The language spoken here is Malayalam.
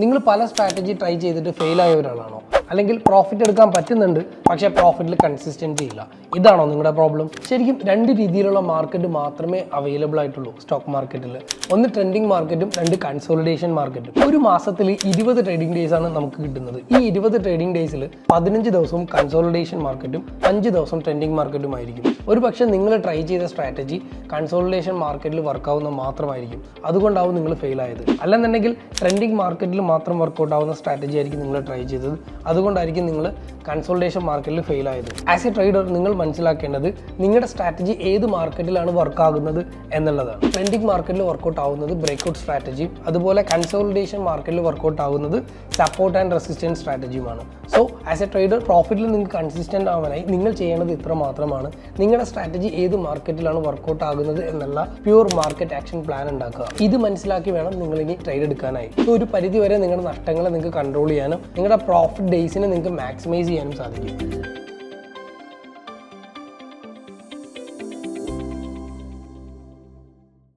നിങ്ങൾ പല സ്ട്രാറ്റജി ട്രൈ ചെയ്തിട്ട് ഫെയിൽ ആയ ഒരാളാണോ? അല്ലെങ്കിൽ പ്രോഫിറ്റ് എടുക്കാൻ പറ്റുന്നുണ്ട് പക്ഷേ പ്രോഫിറ്റിൽ കൺസിസ്റ്റൻസി ഇല്ല, ഇതാണോ നിങ്ങളുടെ പ്രോബ്ലം? ശരിക്കും രണ്ട് രീതിയിലുള്ള മാർക്കറ്റ് മാത്രമേ അവൈലബിൾ ആയിട്ടുള്ളൂ സ്റ്റോക്ക് മാർക്കറ്റിൽ. ഒന്ന് ട്രെൻഡിങ് മാർക്കറ്റും, രണ്ട് കൺസോളിഡേഷൻ മാർക്കറ്റും. ഒരു മാസത്തിൽ 20 ട്രേഡിംഗ് ഡേയ്സ് ആണ് നമുക്ക് കിട്ടുന്നത്. ഈ 20 ട്രേഡിംഗ് ഡേയ്സിൽ 15 ദിവസവും കൺസോളിഡേഷൻ മാർക്കറ്റും 5 ദിവസം ട്രെൻഡിങ് മാർക്കറ്റും ആയിരിക്കും. ഒരു പക്ഷേ നിങ്ങൾ ട്രൈ ചെയ്ത സ്ട്രാറ്റജി കൺസോളിഡേഷൻ മാർക്കറ്റിൽ വർക്കാവുന്ന മാത്രമായിരിക്കും, അതുകൊണ്ടാവും നിങ്ങൾ ഫെയിൽ ആയത്. അല്ലെന്നുണ്ടെങ്കിൽ ട്രെൻഡിങ് മാർക്കറ്റിൽ മാത്രം വർക്കൗട്ട് ആവുന്ന സ്ട്രാറ്റജി ആയിരിക്കും നിങ്ങൾ ട്രൈ ചെയ്തത്, അതുകൊണ്ടായിരിക്കും നിങ്ങൾ കൺസോളിഡേഷൻ മാർക്കറ്റിൽ ഫെയിൽ ആയത്. ആസ് എ ട്രേഡർ നിങ്ങൾ മനസ്സിലാക്കേണ്ടത് നിങ്ങളുടെ സ്ട്രാറ്റജി ഏത് മാർക്കറ്റിലാണ് വർക്കാകുന്നത് എന്നുള്ളതാണ്. ട്രെൻഡിങ് മാർക്കറ്റിൽ വർക്കൗട്ട് ആവുന്നത് ബ്രേക്ക്ഔട്ട് സ്ട്രാറ്റജിയും, അതുപോലെ കൺസോളിഡേഷൻ മാർക്കറ്റിൽ വർക്കൗട്ട് ആവുന്നത് സപ്പോർട്ട് ആൻഡ് റെസിസ്റ്റൻസ് സ്ട്രാറ്റജിയുമാണ്. സോ ആസ് എ ട്രേഡർ പ്രോഫിറ്റിൽ നിങ്ങൾക്ക് കൺസിസ്റ്റന്റ് ആവാനായി നിങ്ങൾ ചെയ്യേണ്ടത് ഇത്ര മാത്രമാണ്: നിങ്ങളുടെ സ്ട്രാറ്റജി ഏത് മാർക്കറ്റിലാണ് വർക്കൗട്ട് ആകുന്നത് എന്നുള്ള പ്യൂർ മാർക്കറ്റ് ആക്ഷൻ പ്ലാൻ ഉണ്ടാക്കുക. ഇത് മനസ്സിലാക്കി വേണം നിങ്ങൾ ഇനി ട്രേഡ് എടുക്കാനായി. ഒരു പരിധി വരെ നിങ്ങളുടെ നഷ്ടങ്ങളെ നിങ്ങൾക്ക് കൺട്രോൾ ചെയ്യാനും നിങ്ങളുടെ പ്രോഫിറ്റ് ഡേയ്സിനെ നിങ്ങൾക്ക് മാക്സിമൈസ് ചെയ്യാനും സാധിക്കും.